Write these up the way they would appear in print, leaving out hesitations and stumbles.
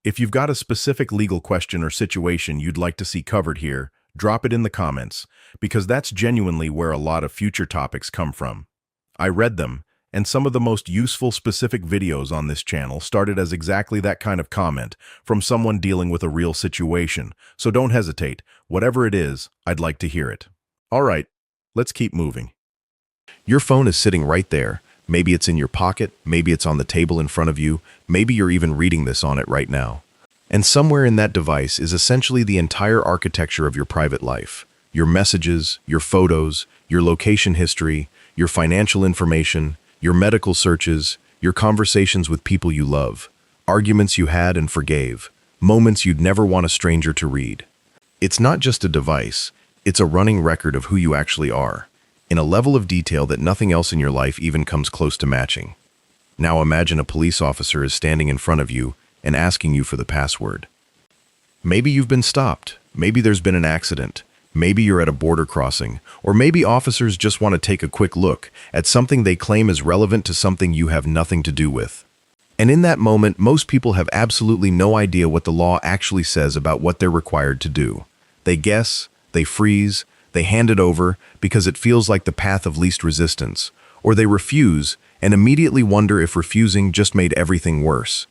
If you've got a specific legal question or situation you'd like to see covered here, drop it in the comments, because that's genuinely where a lot of future topics come from. I read them, and some of the most useful specific videos on this channel started as exactly that kind of comment from someone dealing with a real situation, so don't hesitate. Whatever it is, I'd like to hear it. All right, let's keep moving. Your phone is sitting right there. Maybe it's in your pocket, maybe it's on the table in front of you, maybe you're even reading this on it right now. And somewhere in that device is essentially the entire architecture of your private life. Your messages, your photos, your location history, your financial information, your medical searches, your conversations with people you love, arguments you had and forgave, moments you'd never want a stranger to read. It's not just a device, it's a running record of who you actually are, in a level of detail that nothing else in your life even comes close to matching. Now imagine a police officer is standing in front of you and asking you for the password. Maybe you've been stopped, maybe there's been an accident, maybe you're at a border crossing, or maybe officers just want to take a quick look at something they claim is relevant to something you have nothing to do with. And in that moment, most people have absolutely no idea what the law actually says about what they're required to do. They guess, they freeze, they hand it over because it feels like the path of least resistance, or they refuse and immediately wonder if refusing just made everything worse.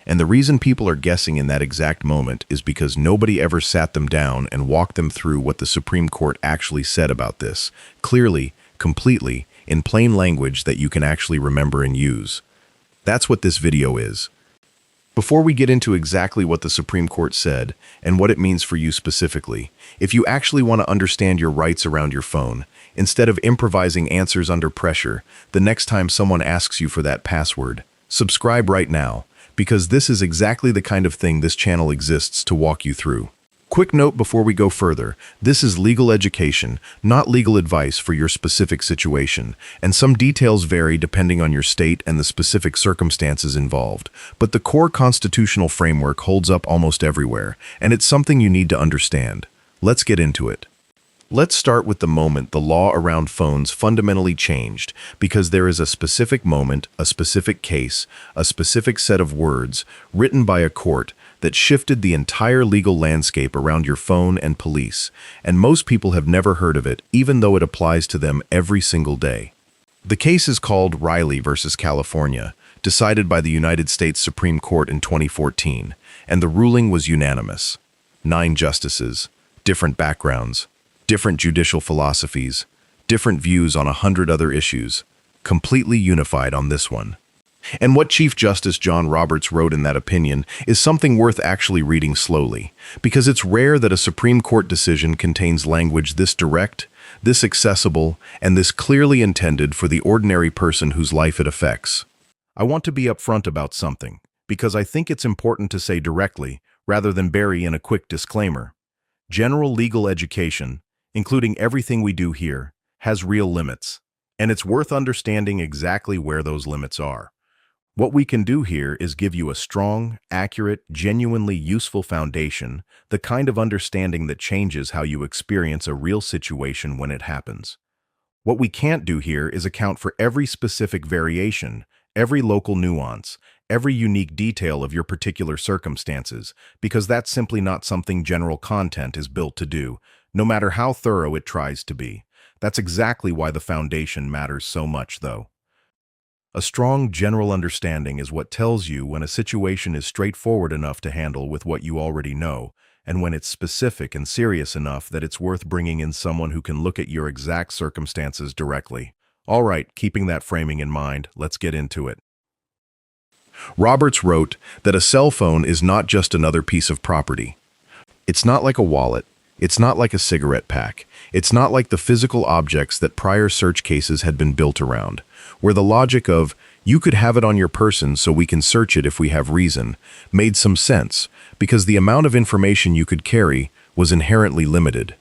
And the reason people are guessing in that exact moment is because nobody ever sat them down and walked them through what the Supreme Court actually said about this, clearly, completely, in plain language that you can actually remember and use. That's what this video is. Before we get into exactly what the Supreme Court said and what it means for you specifically, if you actually want to understand your rights around your phone, instead of improvising answers under pressure, the next time someone asks you for that password, subscribe right now, because this is exactly the kind of thing this channel exists to walk you through. Quick note before we go further, this is legal education, not legal advice for your specific situation, and some details vary depending on your state and the specific circumstances involved, but the core constitutional framework holds up almost everywhere, and it's something you need to understand. Let's get into it. Let's start with the moment the law around phones fundamentally changed, because there is a specific moment, a specific case, a specific set of words written by a court that shifted the entire legal landscape around your phone and police, and most people have never heard of it, even though it applies to them every single day. The case is called Riley versus California, decided by the United States Supreme Court in 2014, and the ruling was unanimous. 9 justices, different backgrounds, different judicial philosophies, different views on 100 other issues, completely unified on this one. And what Chief Justice John Roberts wrote in that opinion is something worth actually reading slowly, because it's rare that a Supreme Court decision contains language this direct, this accessible, and this clearly intended for the ordinary person whose life it affects. I want to be upfront about something, because I think it's important to say directly, rather than bury in a quick disclaimer. General legal education, including everything we do here, has real limits, and it's worth understanding exactly where those limits are. What we can do here is give you a strong, accurate, genuinely useful foundation, the kind of understanding that changes how you experience a real situation when it happens. What we can't do here is account for every specific variation, every local nuance, every unique detail of your particular circumstances, because that's simply not something general content is built to do, no matter how thorough it tries to be. That's exactly why the foundation matters so much, though. A strong general understanding is what tells you when a situation is straightforward enough to handle with what you already know, and when it's specific and serious enough that it's worth bringing in someone who can look at your exact circumstances directly. All right, keeping that framing in mind, let's get into it. Roberts wrote that a cell phone is not just another piece of property. It's not like a wallet. It's not like a cigarette pack. It's not like the physical objects that prior search cases had been built around, where the logic of, you could have it on your person so we can search it if we have reason, made some sense, because the amount of information you could carry was inherently limited.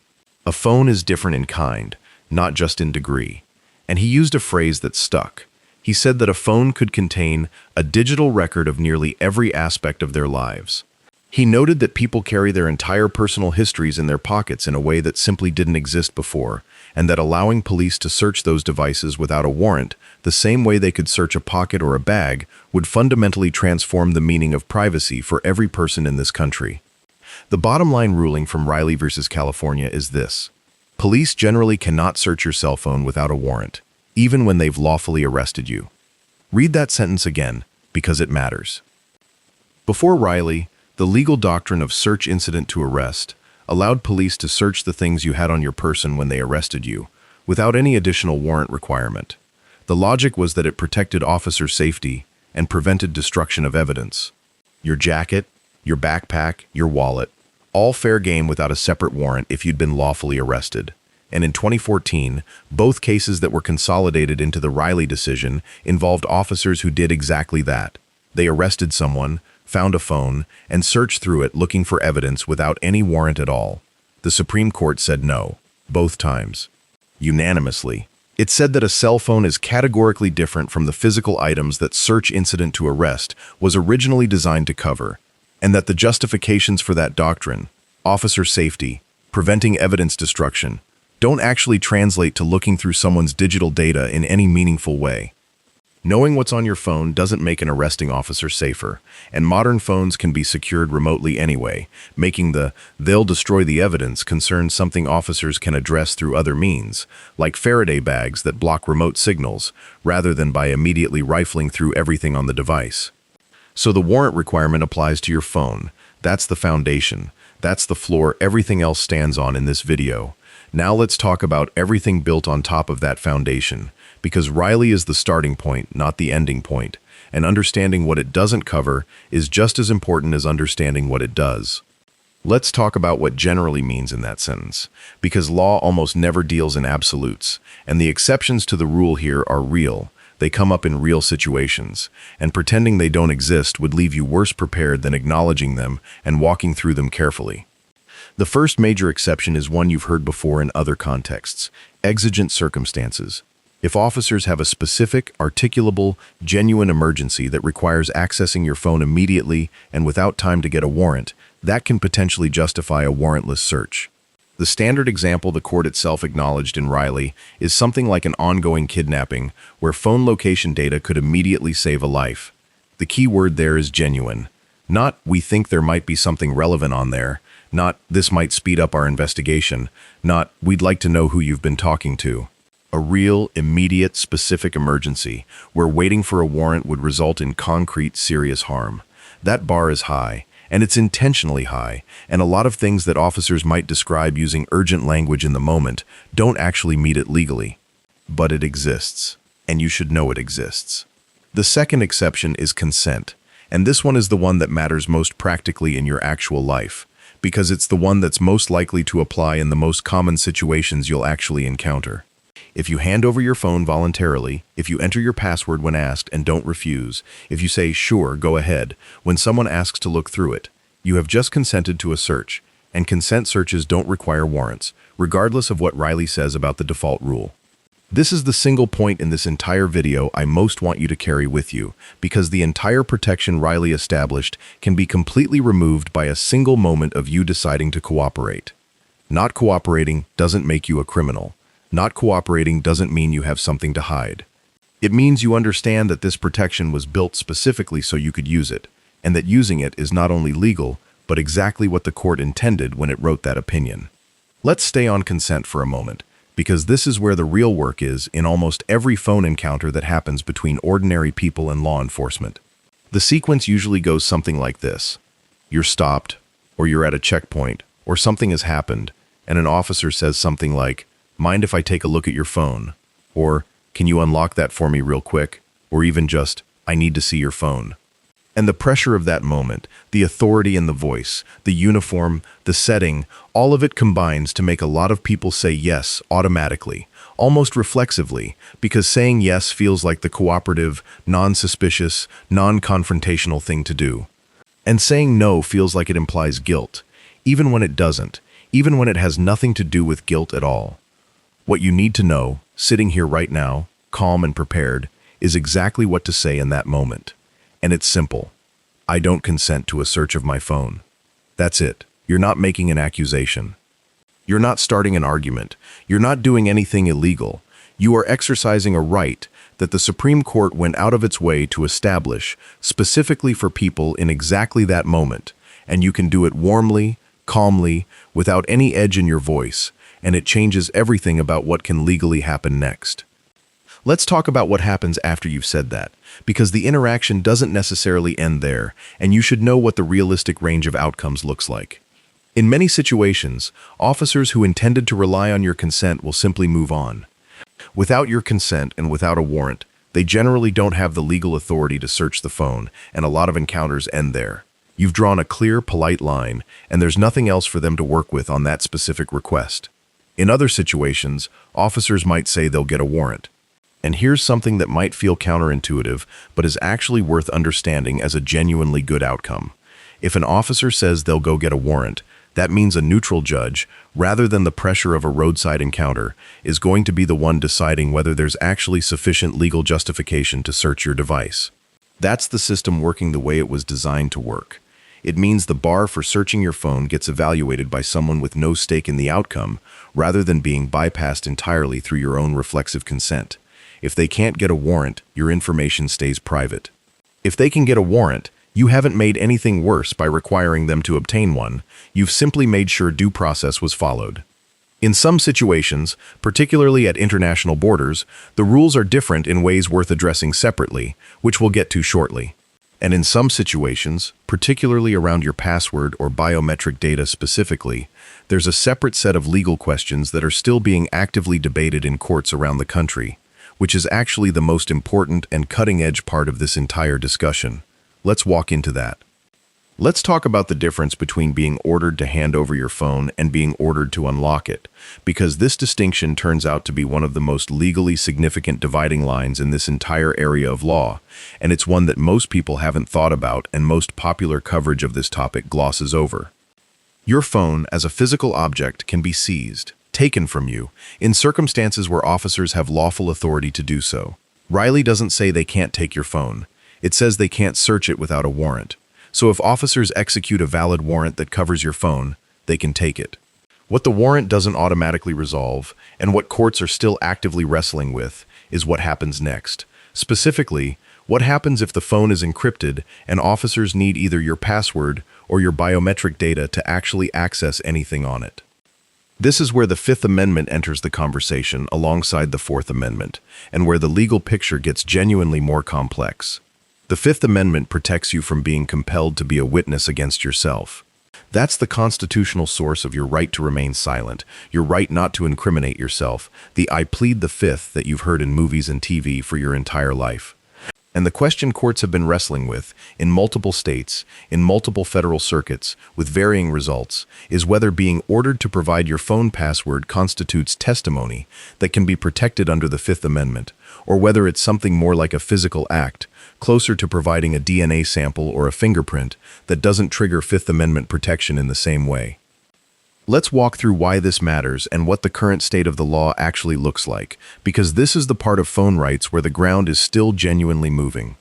A phone is different in kind, not just in degree. And he used a phrase that stuck. He said that a phone could contain a digital record of nearly every aspect of their lives. He noted that people carry their entire personal histories in their pockets in a way that simply didn't exist before, and that allowing police to search those devices without a warrant, the same way they could search a pocket or a bag, would fundamentally transform the meaning of privacy for every person in this country. The bottom line ruling from Riley versus California is this: police generally cannot search your cell phone without a warrant, even when they've lawfully arrested you. Read that sentence again, because it matters. Before Riley, the legal doctrine of search incident to arrest allowed police to search the things you had on your person when they arrested you, without any additional warrant requirement. The logic was that it protected officer safety and prevented destruction of evidence. Your jacket, your backpack, your wallet, all fair game without a separate warrant if you'd been lawfully arrested. And in 2014, both cases that were consolidated into the Riley decision involved officers who did exactly that. They arrested someone, found a phone, and searched through it looking for evidence without any warrant at all. The Supreme Court said no, both times. Unanimously. It said that a cell phone is categorically different from the physical items that search incident to arrest was originally designed to cover, and that the justifications for that doctrine, officer safety, preventing evidence destruction, don't actually translate to looking through someone's digital data in any meaningful way. Knowing what's on your phone doesn't make an arresting officer safer, and modern phones can be secured remotely anyway, making the "they'll destroy the evidence" concern something officers can address through other means, like Faraday bags that block remote signals, rather than by immediately rifling through everything on the device. So the warrant requirement applies to your phone. That's the foundation. That's the floor everything else stands on in this video. Now let's talk about everything built on top of that foundation, because Riley is the starting point, not the ending point, and understanding what it doesn't cover is just as important as understanding what it does. Let's talk about what generally means in that sentence, because law almost never deals in absolutes, and the exceptions to the rule here are real. They come up in real situations, and pretending they don't exist would leave you worse prepared than acknowledging them and walking through them carefully. The first major exception is one you've heard before in other contexts: exigent circumstances. If officers have a specific, articulable, genuine emergency that requires accessing your phone immediately and without time to get a warrant, that can potentially justify a warrantless search. The standard example the court itself acknowledged in Riley is something like an ongoing kidnapping, where phone location data could immediately save a life. The key word there is genuine. Not "we think there might be something relevant on there," not "this might speed up our investigation," not "we'd like to know who you've been talking to." A real, immediate, specific emergency, where waiting for a warrant would result in concrete, serious harm. That bar is high, and it's intentionally high, and a lot of things that officers might describe using urgent language in the moment don't actually meet it legally. But it exists, and you should know it exists. The second exception is consent, and this one is the one that matters most practically in your actual life, because it's the one that's most likely to apply in the most common situations you'll actually encounter. If you hand over your phone voluntarily, if you enter your password when asked and don't refuse, if you say, "Sure, go ahead," when someone asks to look through it, you have just consented to a search, and consent searches don't require warrants, regardless of what Riley says about the default rule. This is the single point in this entire video I most want you to carry with you, because the entire protection Riley established can be completely removed by a single moment of you deciding to cooperate. Not cooperating doesn't make you a criminal. Not cooperating doesn't mean you have something to hide. It means you understand that this protection was built specifically so you could use it, and that using it is not only legal, but exactly what the court intended when it wrote that opinion. Let's stay on consent for a moment, because this is where the real work is in almost every phone encounter that happens between ordinary people and law enforcement. The sequence usually goes something like this. You're stopped, or you're at a checkpoint, or something has happened, and an officer says something like, "Mind if I take a look at your phone?" Or, "Can you unlock that for me real quick?" Or even just, "I need to see your phone." And the pressure of that moment, the authority in the voice, the uniform, the setting, all of it combines to make a lot of people say yes automatically, almost reflexively, because saying yes feels like the cooperative, non-suspicious, non-confrontational thing to do. And saying no feels like it implies guilt, even when it doesn't, even when it has nothing to do with guilt at all. What you need to know, sitting here right now, calm and prepared, is exactly what to say in that moment. And it's simple. I don't consent to a search of my phone. That's it. You're not making an accusation. You're not starting an argument. You're not doing anything illegal. You are exercising a right that the Supreme Court went out of its way to establish specifically for people in exactly that moment, and you can do it warmly, calmly, without any edge in your voice, and it changes everything about what can legally happen next. Let's talk about what happens after you've said that, because the interaction doesn't necessarily end there, and you should know what the realistic range of outcomes looks like. In many situations, officers who intended to rely on your consent will simply move on. Without your consent and without a warrant, they generally don't have the legal authority to search the phone, and a lot of encounters end there. You've drawn a clear, polite line, and there's nothing else for them to work with on that specific request. In other situations, officers might say they'll get a warrant. And here's something that might feel counterintuitive, but is actually worth understanding as a genuinely good outcome. If an officer says they'll go get a warrant, that means a neutral judge, rather than the pressure of a roadside encounter, is going to be the one deciding whether there's actually sufficient legal justification to search your device. That's the system working the way it was designed to work. It means the bar for searching your phone gets evaluated by someone with no stake in the outcome, rather than being bypassed entirely through your own reflexive consent. If they can't get a warrant, your information stays private. If they can get a warrant, you haven't made anything worse by requiring them to obtain one. You've simply made sure due process was followed. In some situations, particularly at international borders, the rules are different in ways worth addressing separately, which we'll get to shortly. And in some situations, particularly around your password or biometric data specifically, there's a separate set of legal questions that are still being actively debated in courts around the country, which is actually the most important and cutting-edge part of this entire discussion. Let's walk into that. Let's talk about the difference between being ordered to hand over your phone and being ordered to unlock it, because this distinction turns out to be one of the most legally significant dividing lines in this entire area of law, and it's one that most people haven't thought about and most popular coverage of this topic glosses over. Your phone, as a physical object, can be seized, taken from you, in circumstances where officers have lawful authority to do so. Riley doesn't say they can't take your phone. It says they can't search it without a warrant. So if officers execute a valid warrant that covers your phone, they can take it. What the warrant doesn't automatically resolve, and what courts are still actively wrestling with, is what happens next. Specifically, what happens if the phone is encrypted and officers need either your password or your biometric data to actually access anything on it. This is where the Fifth Amendment enters the conversation alongside the Fourth Amendment, and where the legal picture gets genuinely more complex. The Fifth Amendment protects you from being compelled to be a witness against yourself. That's the constitutional source of your right to remain silent, your right not to incriminate yourself, the "I plead the Fifth" that you've heard in movies and TV for your entire life. And the question courts have been wrestling with, in multiple states, in multiple federal circuits, with varying results, is whether being ordered to provide your phone password constitutes testimony that can be protected under the Fifth Amendment, or whether it's something more like a physical act, closer to providing a DNA sample or a fingerprint that doesn't trigger Fifth Amendment protection in the same way. Let's walk through why this matters and what the current state of the law actually looks like, because this is the part of phone rights where the ground is still genuinely moving.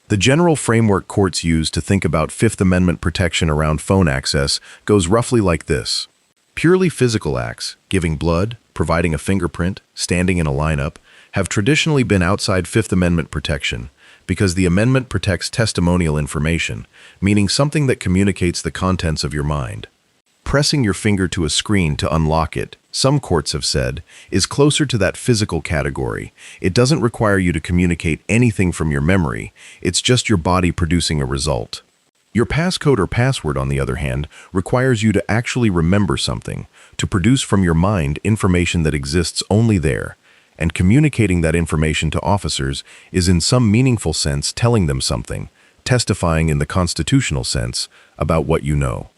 The general framework courts use to think about Fifth Amendment protection around phone access goes roughly like this. Purely physical acts, giving blood, providing a fingerprint, standing in a lineup, have traditionally been outside Fifth Amendment protection, because the amendment protects testimonial information, meaning something that communicates the contents of your mind. Pressing your finger to a screen to unlock it, some courts have said, is closer to that physical category. It doesn't require you to communicate anything from your memory, it's just your body producing a result. Your passcode or password, on the other hand, requires you to actually remember something, to produce from your mind information that exists only there, and communicating that information to officers is in some meaningful sense telling them something, testifying in the constitutional sense about what you know.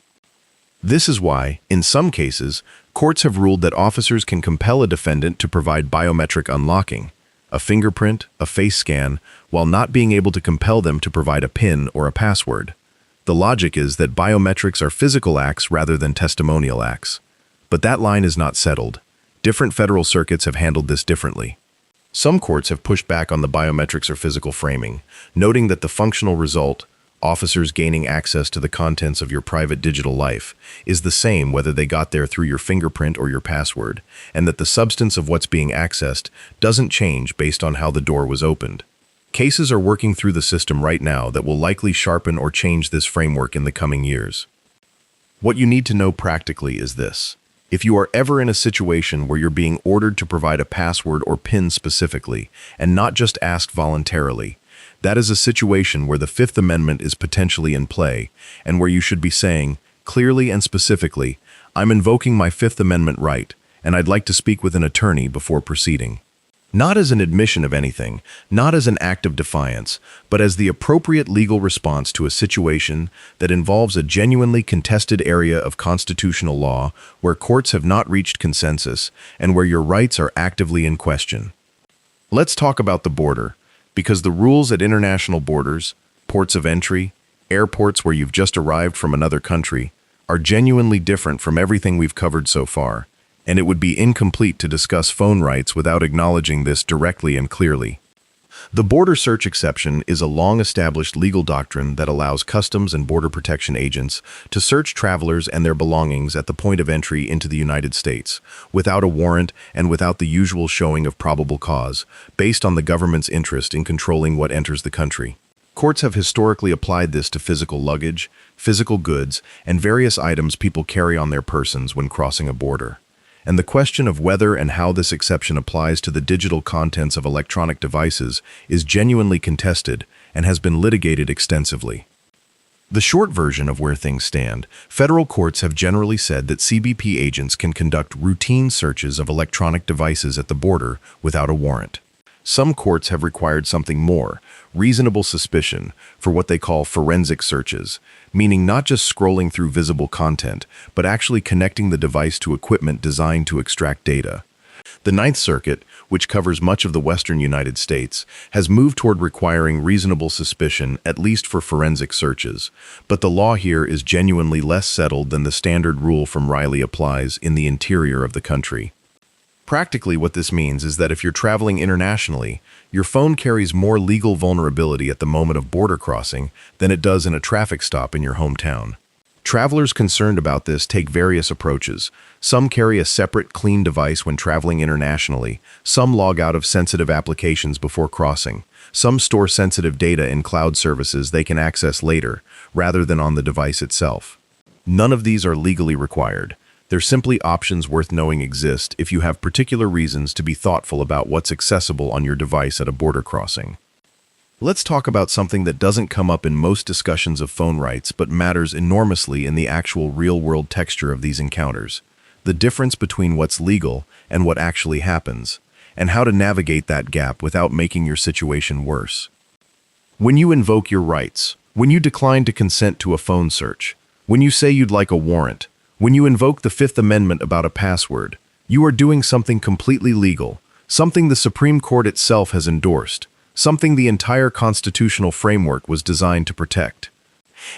This is why, in some cases, courts have ruled that officers can compel a defendant to provide biometric unlocking, a fingerprint, a face scan, while not being able to compel them to provide a PIN or a password. The logic is that biometrics are physical acts rather than testimonial acts. But that line is not settled. Different federal circuits have handled this differently. Some courts have pushed back on the biometrics or physical framing, noting that the functional result, officers gaining access to the contents of your private digital life, is the same whether they got there through your fingerprint or your password, and that the substance of what's being accessed doesn't change based on how the door was opened. Cases are working through the system right now that will likely sharpen or change this framework in the coming years. What you need to know practically is this. If you are ever in a situation where you're being ordered to provide a password or PIN specifically, and not just asked voluntarily, that is a situation where the Fifth Amendment is potentially in play, and where you should be saying, clearly and specifically, I'm invoking my Fifth Amendment right, and I'd like to speak with an attorney before proceeding. Not as an admission of anything, not as an act of defiance, but as the appropriate legal response to a situation that involves a genuinely contested area of constitutional law where courts have not reached consensus and where your rights are actively in question. Let's talk about the border, because the rules at international borders, ports of entry, airports where you've just arrived from another country, are genuinely different from everything we've covered so far. And it would be incomplete to discuss phone rights without acknowledging this directly and clearly. The border search exception is a long-established legal doctrine that allows Customs and Border Protection agents to search travelers and their belongings at the point of entry into the United States, without a warrant and without the usual showing of probable cause, based on the government's interest in controlling what enters the country. Courts have historically applied this to physical luggage, physical goods, and various items people carry on their persons when crossing a border. And the question of whether and how this exception applies to the digital contents of electronic devices is genuinely contested and has been litigated extensively. The short version of where things stand, federal courts have generally said that CBP agents can conduct routine searches of electronic devices at the border without a warrant. Some courts have required something more, reasonable suspicion, for what they call forensic searches, meaning not just scrolling through visible content, but actually connecting the device to equipment designed to extract data. The Ninth Circuit, which covers much of the western United States, has moved toward requiring reasonable suspicion, at least for forensic searches, but the law here is genuinely less settled than the standard rule from Riley applies in the interior of the country. Practically, what this means is that if you're traveling internationally, your phone carries more legal vulnerability at the moment of border crossing than it does in a traffic stop in your hometown. Travelers concerned about this take various approaches. Some carry a separate, clean device when traveling internationally. Some log out of sensitive applications before crossing. Some store sensitive data in cloud services they can access later, rather than on the device itself. None of these are legally required. They're simply options worth knowing exist if you have particular reasons to be thoughtful about what's accessible on your device at a border crossing. Let's talk about something that doesn't come up in most discussions of phone rights but matters enormously in the actual real-world texture of these encounters: the difference between what's legal and what actually happens, and how to navigate that gap without making your situation worse. When you invoke your rights, when you decline to consent to a phone search, when you say you'd like a warrant, when you invoke the Fifth Amendment about a password, you are doing something completely legal, something the Supreme Court itself has endorsed, something the entire constitutional framework was designed to protect.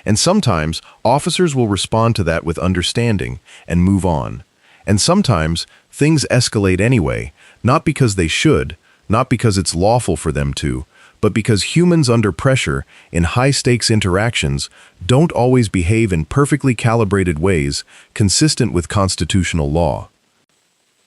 And sometimes, officers will respond to that with understanding and move on. And sometimes, things escalate anyway, not because they should, not because it's lawful for them to, but because humans under pressure in high-stakes interactions don't always behave in perfectly calibrated ways consistent with constitutional law.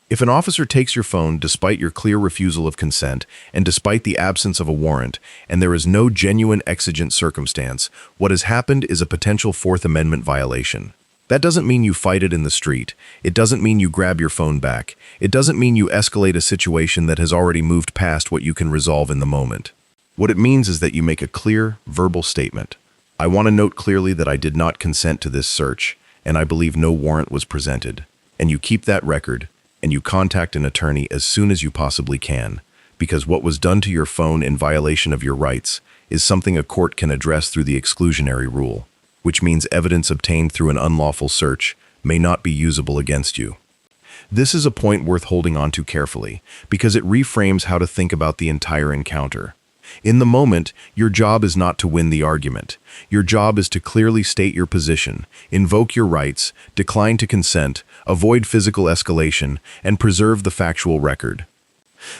If an officer takes your phone despite your clear refusal of consent and despite the absence of a warrant, and there is no genuine exigent circumstance, what has happened is a potential Fourth Amendment violation. That doesn't mean you fight it in the street. It doesn't mean you grab your phone back. It doesn't mean you escalate a situation that has already moved past what you can resolve in the moment. What it means is that you make a clear, verbal statement. I want to note clearly that I did not consent to this search, and I believe no warrant was presented. And you keep that record, and you contact an attorney as soon as you possibly can, because what was done to your phone in violation of your rights is something a court can address through the exclusionary rule, which means evidence obtained through an unlawful search may not be usable against you. This is a point worth holding on to carefully, because it reframes how to think about the entire encounter. In the moment, your job is not to win the argument. Your job is to clearly state your position, invoke your rights, decline to consent, avoid physical escalation, and preserve the factual record.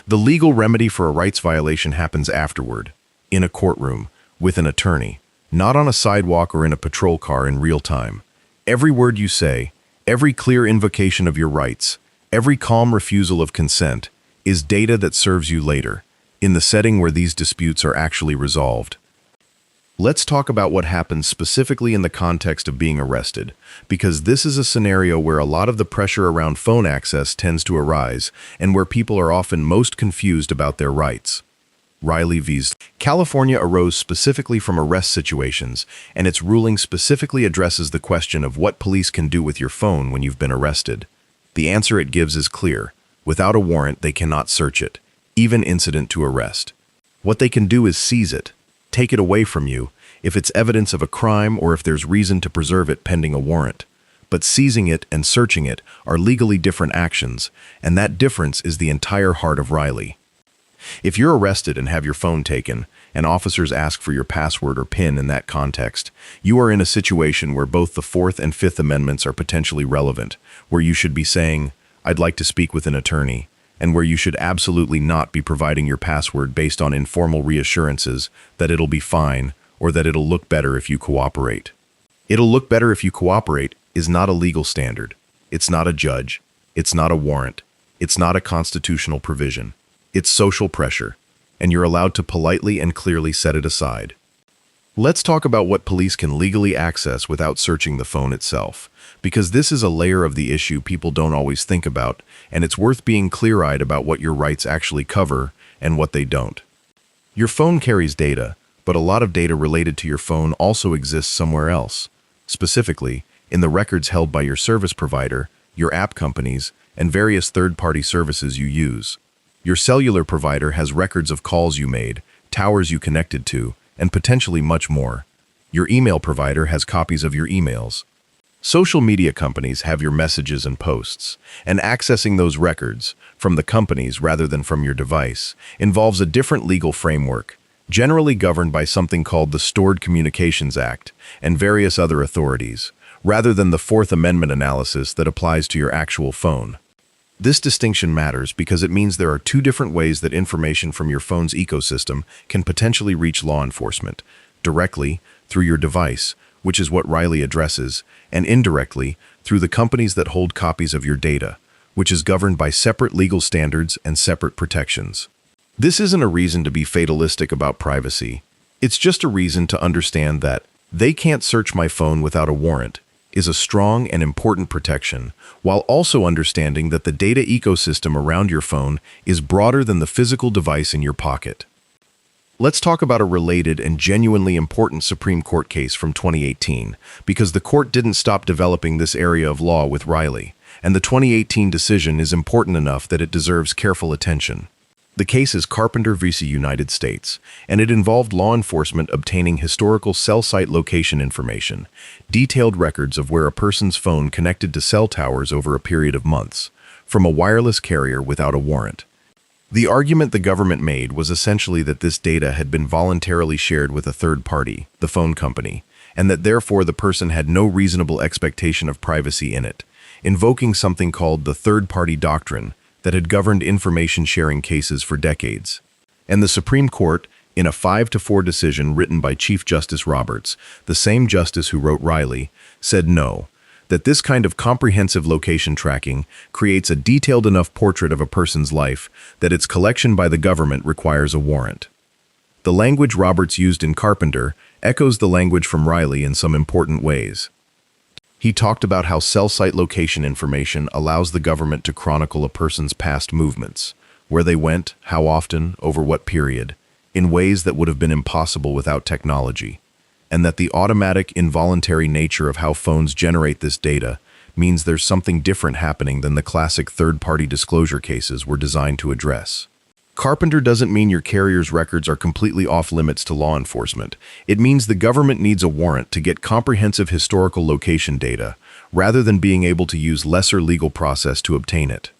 The legal remedy for a rights violation happens afterward, in a courtroom, with an attorney, not on a sidewalk or in a patrol car in real time. Every word you say, every clear invocation of your rights, every calm refusal of consent is data that serves you later, in the setting where these disputes are actually resolved. Let's talk about what happens specifically in the context of being arrested, because this is a scenario where a lot of the pressure around phone access tends to arise and where people are often most confused about their rights. Riley vs. California arose specifically from arrest situations, and its ruling specifically addresses the question of what police can do with your phone when you've been arrested. The answer it gives is clear. Without a warrant, they cannot search it, even incident to arrest. What they can do is seize it, take it away from you, if it's evidence of a crime or if there's reason to preserve it pending a warrant. But seizing it and searching it are legally different actions, and that difference is the entire heart of Riley. If you're arrested and have your phone taken, and officers ask for your password or PIN in that context, you are in a situation where both the Fourth and Fifth Amendments are potentially relevant, where you should be saying, "I'd like to speak with an attorney," and where you should absolutely not be providing your password based on informal reassurances that it'll be fine or that it'll look better if you cooperate. "It'll look better if you cooperate" is not a legal standard. It's not a judge. It's not a warrant. It's not a constitutional provision. It's social pressure, and you're allowed to politely and clearly set it aside. Let's talk about what police can legally access without searching the phone itself, because this is a layer of the issue people don't always think about, and it's worth being clear-eyed about what your rights actually cover and what they don't. Your phone carries data, but a lot of data related to your phone also exists somewhere else, specifically in the records held by your service provider, your app companies, and various third-party services you use. Your cellular provider has records of calls you made, towers you connected to, and potentially much more. Your email provider has copies of your emails. Social media companies have your messages and posts, and accessing those records, from the companies rather than from your device, involves a different legal framework, generally governed by something called the Stored Communications Act and various other authorities, rather than the Fourth Amendment analysis that applies to your actual phone. This distinction matters because it means there are two different ways that information from your phone's ecosystem can potentially reach law enforcement: directly, through your device, which is what Riley addresses, and indirectly, through the companies that hold copies of your data, which is governed by separate legal standards and separate protections. This isn't a reason to be fatalistic about privacy. It's just a reason to understand that "they can't search my phone without a warrant" is a strong and important protection, while also understanding that the data ecosystem around your phone is broader than the physical device in your pocket. Let's talk about a related and genuinely important Supreme Court case from 2018, because the court didn't stop developing this area of law with Riley, and the 2018 decision is important enough that it deserves careful attention. The case is Carpenter v. United States, and it involved law enforcement obtaining historical cell site location information, detailed records of where a person's phone connected to cell towers over a period of months, from a wireless carrier without a warrant. The argument the government made was essentially that this data had been voluntarily shared with a third party, the phone company, and that therefore the person had no reasonable expectation of privacy in it, invoking something called the third-party doctrine that had governed information-sharing cases for decades. And the Supreme Court, in a 5-4 decision written by Chief Justice Roberts, the same justice who wrote Riley, said no, that this kind of comprehensive location tracking creates a detailed enough portrait of a person's life that its collection by the government requires a warrant. The language Roberts used in Carpenter echoes the language from Riley in some important ways. He talked about how cell site location information allows the government to chronicle a person's past movements, where they went, how often, over what period, in ways that would have been impossible without technology, and that the automatic, involuntary nature of how phones generate this data means there's something different happening than the classic third-party disclosure cases were designed to address. Carpenter doesn't mean your carrier's records are completely off-limits to law enforcement. It means the government needs a warrant to get comprehensive historical location data, rather than being able to use lesser legal process to obtain it.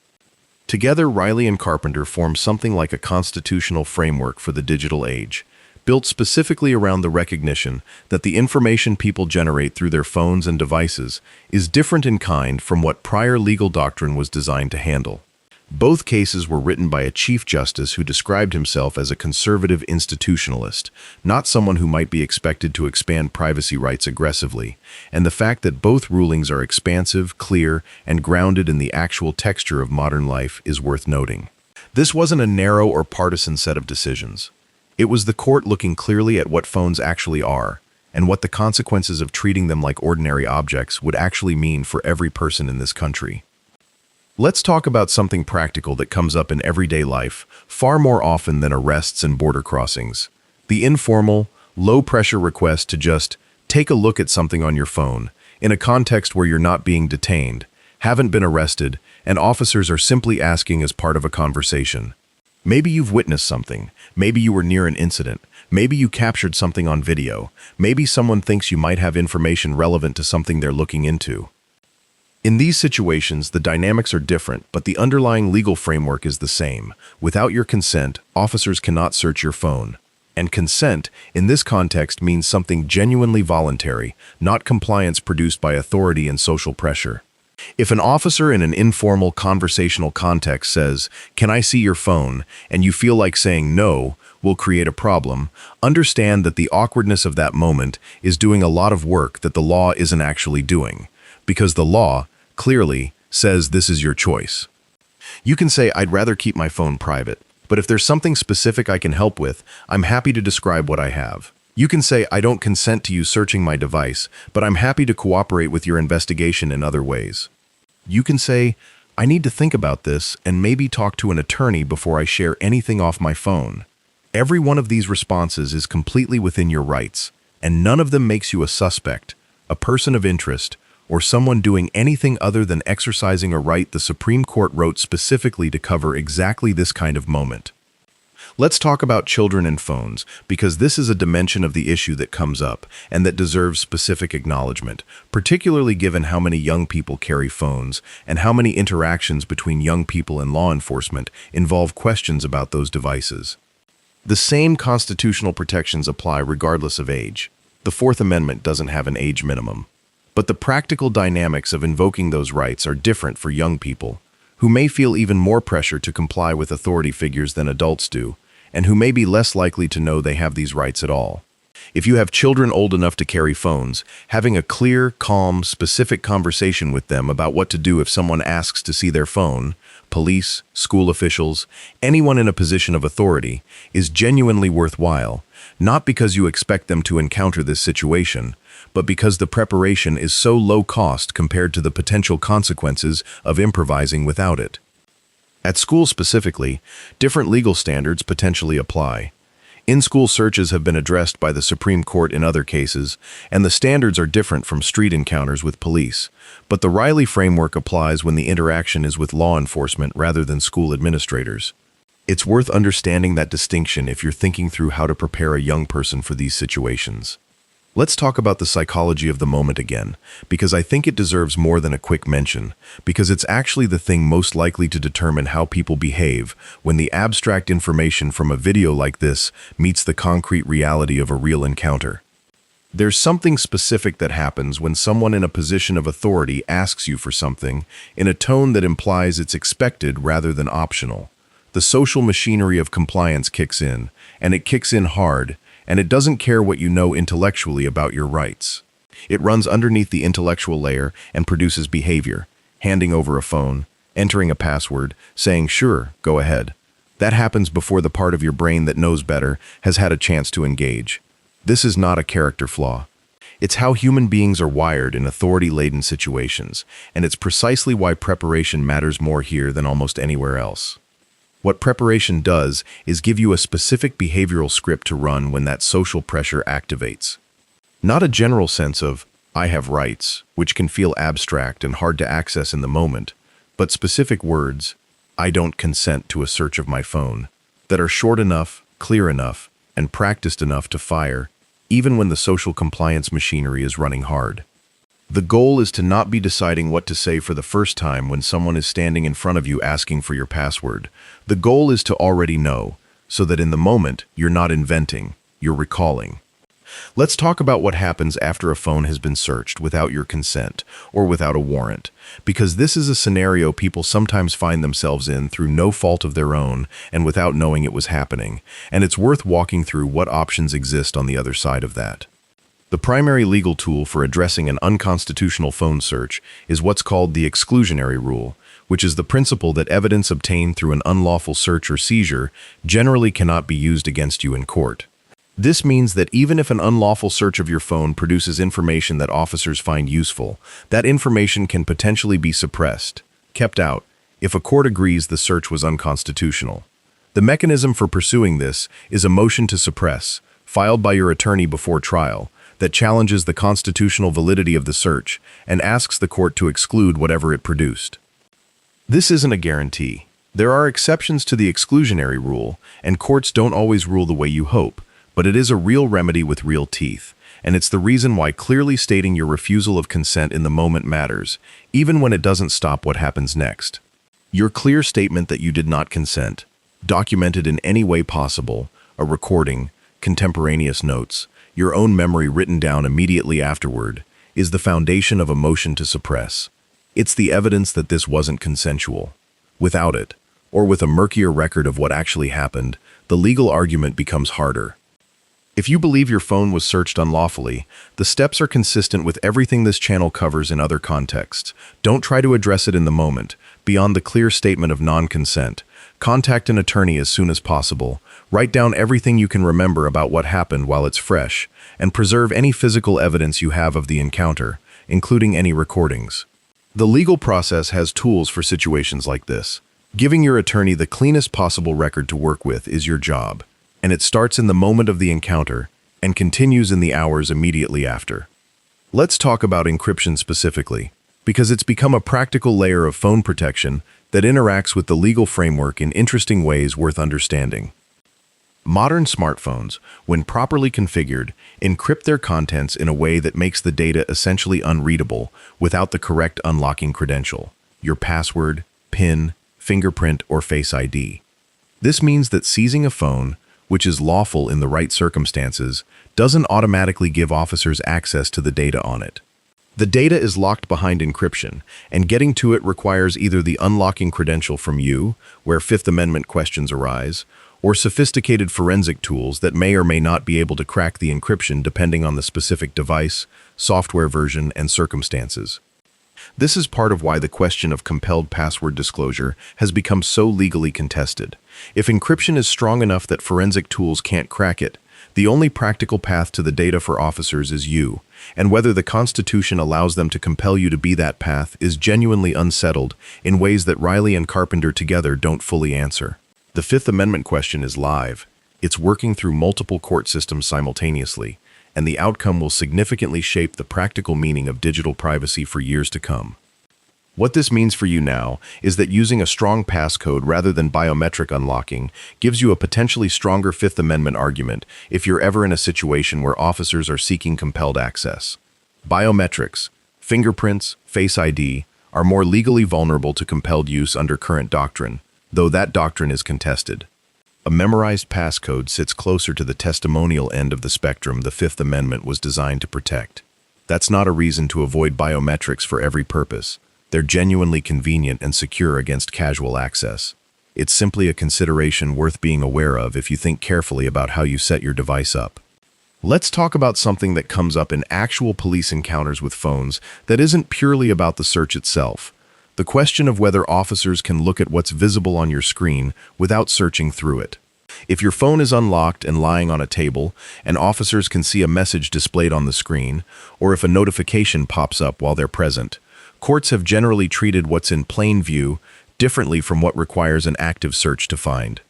Together, Riley and Carpenter form something like a constitutional framework for the digital age, built specifically around the recognition that the information people generate through their phones and devices is different in kind from what prior legal doctrine was designed to handle. Both cases were written by a Chief Justice who described himself as a conservative institutionalist, not someone who might be expected to expand privacy rights aggressively, and the fact that both rulings are expansive, clear, and grounded in the actual texture of modern life is worth noting. This wasn't a narrow or partisan set of decisions. It was the court looking clearly at what phones actually are, and what the consequences of treating them like ordinary objects would actually mean for every person in this country. Let's talk about something practical that comes up in everyday life, far more often than arrests and border crossings. The informal, low-pressure request to just take a look at something on your phone, in a context where you're not being detained, haven't been arrested, and officers are simply asking as part of a conversation. Maybe you've witnessed something. Maybe you were near an incident. Maybe you captured something on video. Maybe someone thinks you might have information relevant to something they're looking into. In these situations, the dynamics are different, but the underlying legal framework is the same. Without your consent, officers cannot search your phone. And consent, in this context, means something genuinely voluntary, not compliance produced by authority and social pressure. If an officer in an informal conversational context says, "Can I see your phone?" and you feel like saying no will create a problem, understand that the awkwardness of that moment is doing a lot of work that the law isn't actually doing, because the law clearly says this is your choice. You can say, "I'd rather keep my phone private, but if there's something specific I can help with, I'm happy to describe what I have." You can say, "I don't consent to you searching my device, but I'm happy to cooperate with your investigation in other ways." You can say, "I need to think about this and maybe talk to an attorney before I share anything off my phone." Every one of these responses is completely within your rights, and none of them makes you a suspect, a person of interest, or someone doing anything other than exercising a right the Supreme Court wrote specifically to cover exactly this kind of moment. Let's talk about children and phones, because this is a dimension of the issue that comes up and that deserves specific acknowledgement, particularly given how many young people carry phones and how many interactions between young people and law enforcement involve questions about those devices. The same constitutional protections apply regardless of age. The Fourth Amendment doesn't have an age minimum. But the practical dynamics of invoking those rights are different for young people, who may feel even more pressure to comply with authority figures than adults do, and who may be less likely to know they have these rights at all. If you have children old enough to carry phones, having a clear, calm, specific conversation with them about what to do if someone asks to see their phone, police, school officials, anyone in a position of authority, is genuinely worthwhile, not because you expect them to encounter this situation, but because the preparation is so low cost compared to the potential consequences of improvising without it. At school specifically, different legal standards potentially apply. In-school searches have been addressed by the Supreme Court in other cases, and the standards are different from street encounters with police, but the Riley framework applies when the interaction is with law enforcement rather than school administrators. It's worth understanding that distinction if you're thinking through how to prepare a young person for these situations. Let's talk about the psychology of the moment again, because I think it deserves more than a quick mention, because it's actually the thing most likely to determine how people behave when the abstract information from a video like this meets the concrete reality of a real encounter. There's something specific that happens when someone in a position of authority asks you for something in a tone that implies it's expected rather than optional. The social machinery of compliance kicks in, and it kicks in hard, and it doesn't care what you know intellectually about your rights. It runs underneath the intellectual layer and produces behavior, handing over a phone, entering a password, saying, "Sure, go ahead." That happens before the part of your brain that knows better has had a chance to engage. This is not a character flaw. It's how human beings are wired in authority-laden situations, and it's precisely why preparation matters more here than almost anywhere else. What preparation does is give you a specific behavioral script to run when that social pressure activates. Not a general sense of, "I have rights," which can feel abstract and hard to access in the moment, but specific words, "I don't consent to a search of my phone," that are short enough, clear enough, and practiced enough to fire, even when the social compliance machinery is running hard. The goal is to not be deciding what to say for the first time when someone is standing in front of you asking for your password. The goal is to already know, so that in the moment, you're not inventing, you're recalling. Let's talk about what happens after a phone has been searched without your consent or without a warrant, because this is a scenario people sometimes find themselves in through no fault of their own and without knowing it was happening, and it's worth walking through what options exist on the other side of that. The primary legal tool for addressing an unconstitutional phone search is what's called the exclusionary rule, which is the principle that evidence obtained through an unlawful search or seizure generally cannot be used against you in court. This means that even if an unlawful search of your phone produces information that officers find useful, that information can potentially be suppressed, kept out, if a court agrees the search was unconstitutional. The mechanism for pursuing this is a motion to suppress, filed by your attorney before trial, that challenges the constitutional validity of the search and asks the court to exclude whatever it produced. This isn't a guarantee. There are exceptions to the exclusionary rule, and courts don't always rule the way you hope, but it is a real remedy with real teeth, and it's the reason why clearly stating your refusal of consent in the moment matters, even when it doesn't stop what happens next. Your clear statement that you did not consent, documented in any way possible, a recording, contemporaneous notes, your own memory written down immediately afterward, is the foundation of a motion to suppress. It's the evidence that this wasn't consensual. Without it, or with a murkier record of what actually happened, the legal argument becomes harder. If you believe your phone was searched unlawfully, the steps are consistent with everything this channel covers in other contexts. Don't try to address it in the moment, beyond the clear statement of non-consent. Contact an attorney as soon as possible. Write down everything you can remember about what happened while it's fresh, and preserve any physical evidence you have of the encounter, including any recordings. The legal process has tools for situations like this. Giving your attorney the cleanest possible record to work with is your job, and it starts in the moment of the encounter and continues in the hours immediately after. Let's talk about encryption specifically, because it's become a practical layer of phone protection that interacts with the legal framework in interesting ways worth understanding. Modern smartphones, when properly configured, encrypt their contents in a way that makes the data essentially unreadable without the correct unlocking credential, your password, PIN, fingerprint, or Face ID. This means that seizing a phone, which is lawful in the right circumstances, doesn't automatically give officers access to the data on it. The data is locked behind encryption, and getting to it requires either the unlocking credential from you, where Fifth Amendment questions arise, or sophisticated forensic tools that may or may not be able to crack the encryption depending on the specific device, software version, and circumstances. This is part of why the question of compelled password disclosure has become so legally contested. If encryption is strong enough that forensic tools can't crack it, the only practical path to the data for officers is you, and whether the Constitution allows them to compel you to be that path is genuinely unsettled in ways that Riley and Carpenter together don't fully answer. The Fifth Amendment question is live. It's working through multiple court systems simultaneously, and the outcome will significantly shape the practical meaning of digital privacy for years to come. What this means for you now is that using a strong passcode rather than biometric unlocking gives you a potentially stronger Fifth Amendment argument if you're ever in a situation where officers are seeking compelled access. Biometrics, fingerprints, Face ID, are more legally vulnerable to compelled use under current doctrine, though that doctrine is contested. A memorized passcode sits closer to the testimonial end of the spectrum the Fifth Amendment was designed to protect. That's not a reason to avoid biometrics for every purpose. They're genuinely convenient and secure against casual access. It's simply a consideration worth being aware of if you think carefully about how you set your device up. Let's talk about something that comes up in actual police encounters with phones that isn't purely about the search itself. The question of whether officers can look at what's visible on your screen without searching through it. If your phone is unlocked and lying on a table, and officers can see a message displayed on the screen, or if a notification pops up while they're present, courts have generally treated what's in plain view differently from what requires an active search to find.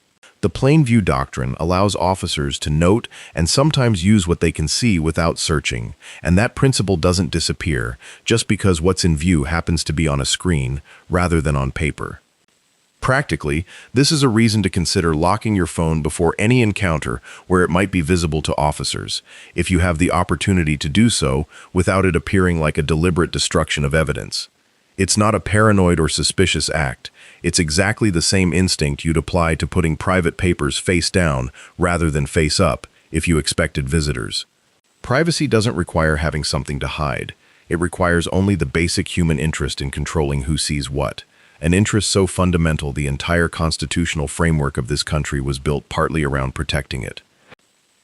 The plain view doctrine allows officers to note and sometimes use what they can see without searching, and that principle doesn't disappear just because what's in view happens to be on a screen rather than on paper. Practically, this is a reason to consider locking your phone before any encounter where it might be visible to officers, if you have the opportunity to do so without it appearing like a deliberate destruction of evidence. It's not a paranoid or suspicious act. It's exactly the same instinct you'd apply to putting private papers face down rather than face up if you expected visitors. Privacy doesn't require having something to hide. It requires only the basic human interest in controlling who sees what, an interest so fundamental the entire constitutional framework of this country was built partly around protecting it.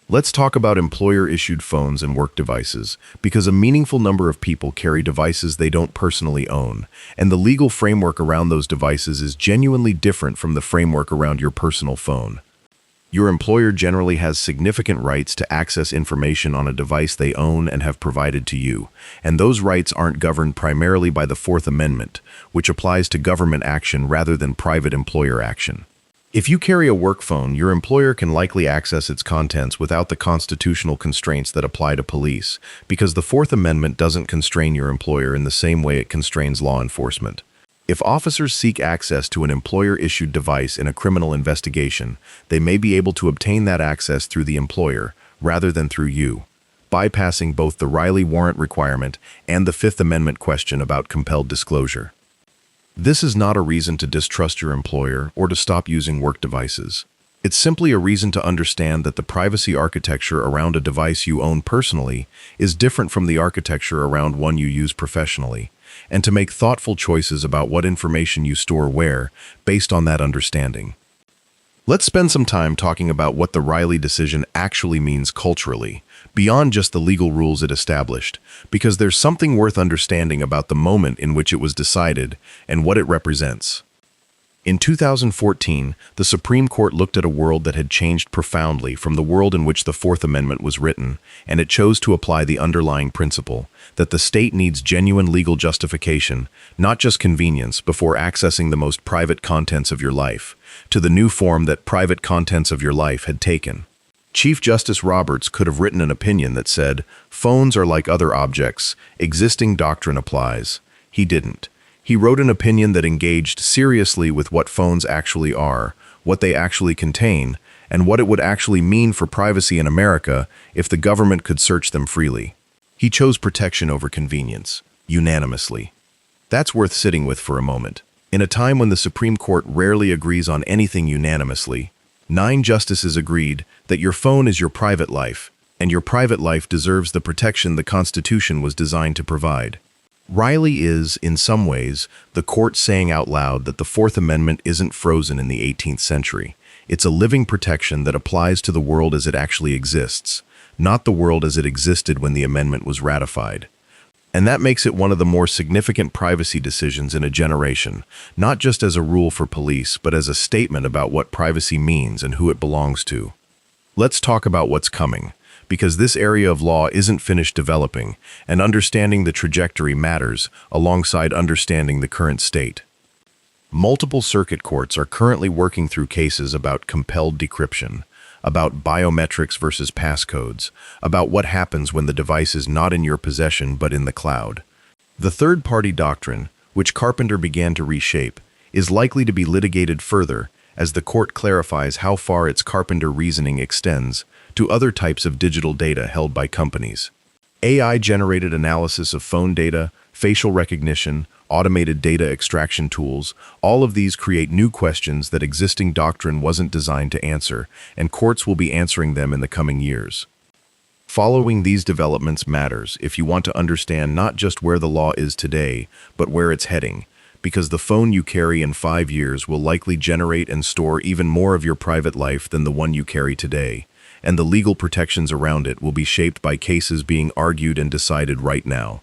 Let's talk about employer-issued phones and work devices, because a meaningful number of people carry devices they don't personally own, and the legal framework around those devices is genuinely different from the framework around your personal phone. Your employer generally has significant rights to access information on a device they own and have provided to you, and those rights aren't governed primarily by the Fourth Amendment, which applies to government action rather than private employer action. If you carry a work phone, your employer can likely access its contents without the constitutional constraints that apply to police, because the Fourth Amendment doesn't constrain your employer in the same way it constrains law enforcement. If officers seek access to an employer-issued device in a criminal investigation, they may be able to obtain that access through the employer, rather than through you, bypassing both the Riley warrant requirement and the Fifth Amendment question about compelled disclosure. This is not a reason to distrust your employer or to stop using work devices. It's simply a reason to understand that the privacy architecture around a device you own personally is different from the architecture around one you use professionally, and to make thoughtful choices about what information you store where based on that understanding. Let's spend some time talking about what the Riley decision actually means culturally, beyond just the legal rules it established, because there's something worth understanding about the moment in which it was decided and what it represents. In 2014, the Supreme Court looked at a world that had changed profoundly from the world in which the Fourth Amendment was written, and it chose to apply the underlying principle that the state needs genuine legal justification, not just convenience, before accessing the most private contents of your life, to the new form that private contents of your life had taken. Chief Justice Roberts could have written an opinion that said, "Phones are like other objects, existing doctrine applies." He didn't. He wrote an opinion that engaged seriously with what phones actually are, what they actually contain, and what it would actually mean for privacy in America if the government could search them freely. He chose protection over convenience, unanimously. That's worth sitting with for a moment. In a time when the Supreme Court rarely agrees on anything unanimously, 9 justices agreed that your phone is your private life, and your private life deserves the protection the Constitution was designed to provide. Riley is, in some ways, the court saying out loud that the Fourth Amendment isn't frozen in the 18th century. It's a living protection that applies to the world as it actually exists, not the world as it existed when the amendment was ratified. And that makes it one of the more significant privacy decisions in a generation, not just as a rule for police, but as a statement about what privacy means and who it belongs to. Let's talk about what's coming, because this area of law isn't finished developing, and understanding the trajectory matters alongside understanding the current state. Multiple circuit courts are currently working through cases about compelled decryption, about biometrics versus passcodes, about what happens when the device is not in your possession but in the cloud. The third-party doctrine, which Carpenter began to reshape, is likely to be litigated further as the court clarifies how far its Carpenter reasoning extends to other types of digital data held by companies. AI-generated analysis of phone data, facial recognition, automated data extraction tools, all of these create new questions that existing doctrine wasn't designed to answer, and courts will be answering them in the coming years. Following these developments matters if you want to understand not just where the law is today, but where it's heading, because the phone you carry in 5 years will likely generate and store even more of your private life than the one you carry today, and the legal protections around it will be shaped by cases being argued and decided right now.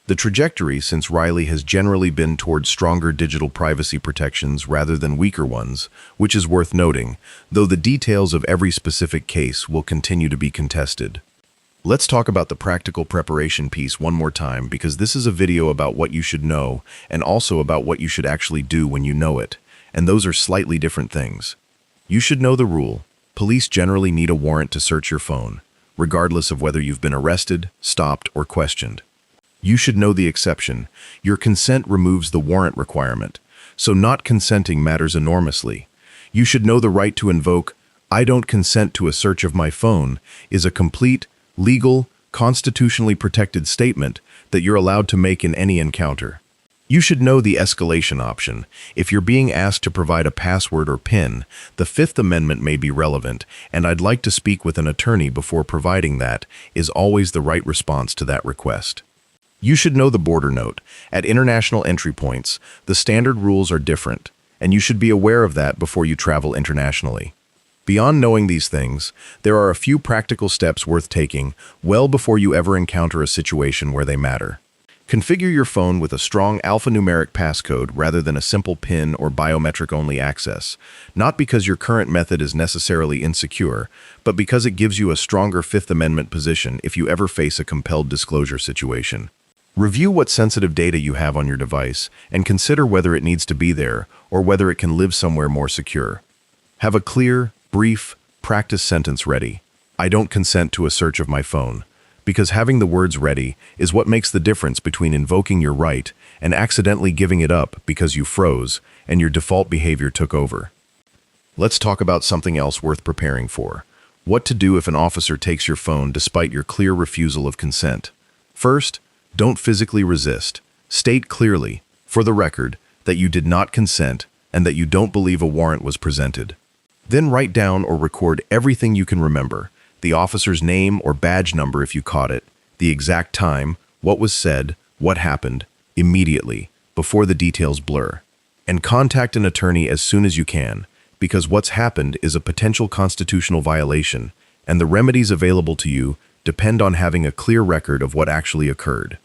The trajectory since Riley has generally been towards stronger digital privacy protections rather than weaker ones, which is worth noting, though the details of every specific case will continue to be contested. Let's talk about the practical preparation piece one more time, because this is a video about what you should know and also about what you should actually do when you know it, and those are slightly different things. You should know the rule. Police generally need a warrant to search your phone, regardless of whether you've been arrested, stopped, or questioned. You should know the exception. Your consent removes the warrant requirement, so not consenting matters enormously. You should know the right to invoke, "I don't consent to a search of my phone," is a complete, legal, constitutionally protected statement that you're allowed to make in any encounter. You should know the escalation option. If you're being asked to provide a password or PIN, the Fifth Amendment may be relevant, and I'd like to speak with an attorney before providing that is always the right response to that request. You should know the border note. At international entry points, the standard rules are different, and you should be aware of that before you travel internationally. Beyond knowing these things, there are a few practical steps worth taking well before you ever encounter a situation where they matter. Configure your phone with a strong alphanumeric passcode rather than a simple PIN or biometric-only access, not because your current method is necessarily insecure, but because it gives you a stronger Fifth Amendment position if you ever face a compelled disclosure situation. Review what sensitive data you have on your device and consider whether it needs to be there or whether it can live somewhere more secure. Have a clear, brief, practice sentence ready. I don't consent to a search of my phone. Because having the words ready is what makes the difference between invoking your right and accidentally giving it up because you froze and your default behavior took over. Let's talk about something else worth preparing for. What to do if an officer takes your phone despite your clear refusal of consent. First, don't physically resist. State clearly, for the record, that you did not consent and that you don't believe a warrant was presented. Then write down or record everything you can remember. The officer's name or badge number if you caught it, the exact time, what was said, what happened, immediately, before the details blur. And contact an attorney as soon as you can, because what's happened is a potential constitutional violation, and the remedies available to you depend on having a clear record of what actually occurred.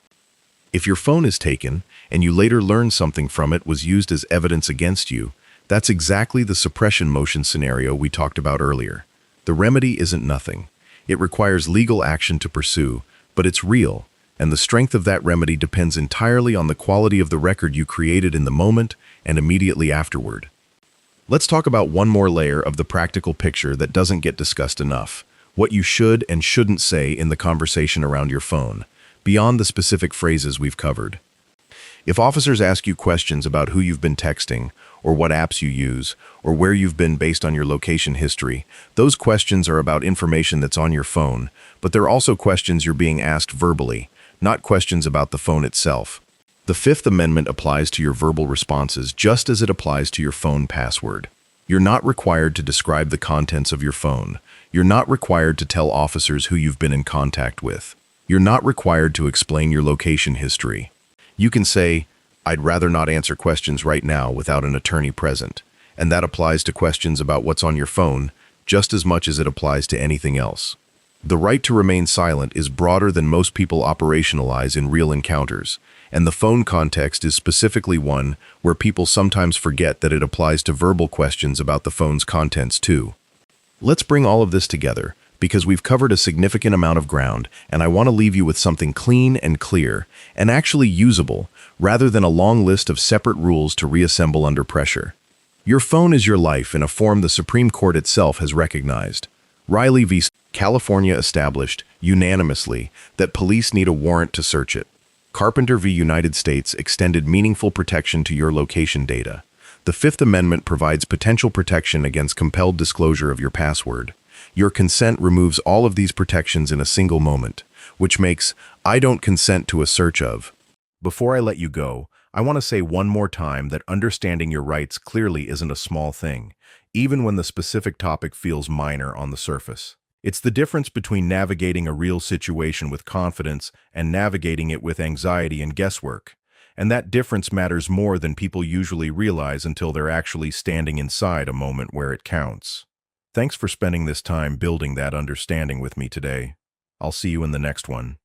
If your phone is taken, and you later learn something from it was used as evidence against you, that's exactly the suppression motion scenario we talked about earlier. The remedy isn't nothing. It requires legal action to pursue, but it's real, and the strength of that remedy depends entirely on the quality of the record you created in the moment and immediately afterward. Let's talk about one more layer of the practical picture that doesn't get discussed enough: what you should and shouldn't say in the conversation around your phone, beyond the specific phrases we've covered. If officers ask you questions about who you've been texting, or what apps you use, or where you've been based on your location history, those questions are about information that's on your phone, but they're also questions you're being asked verbally, not questions about the phone itself. The Fifth Amendment applies to your verbal responses just as it applies to your phone password. You're not required to describe the contents of your phone. You're not required to tell officers who you've been in contact with. You're not required to explain your location history. You can say, "I'd rather not answer questions right now without an attorney present," and that applies to questions about what's on your phone just as much as it applies to anything else. The right to remain silent is broader than most people operationalize in real encounters, and the phone context is specifically one where people sometimes forget that it applies to verbal questions about the phone's contents too. Let's bring all of this together, because we've covered a significant amount of ground, and I want to leave you with something clean and clear, and actually usable, rather than a long list of separate rules to reassemble under pressure. Your phone is your life in a form the Supreme Court itself has recognized. Riley v. California established, unanimously, that police need a warrant to search it. Carpenter v. United States extended meaningful protection to your location data. The Fifth Amendment provides potential protection against compelled disclosure of your password. Your consent removes all of these protections in a single moment, which makes "I don't consent to a search of." Before I let you go, I want to say one more time that understanding your rights clearly isn't a small thing, even when the specific topic feels minor on the surface. It's the difference between navigating a real situation with confidence and navigating it with anxiety and guesswork. And that difference matters more than people usually realize until they're actually standing inside a moment where it counts. Thanks for spending this time building that understanding with me today. I'll see you in the next one.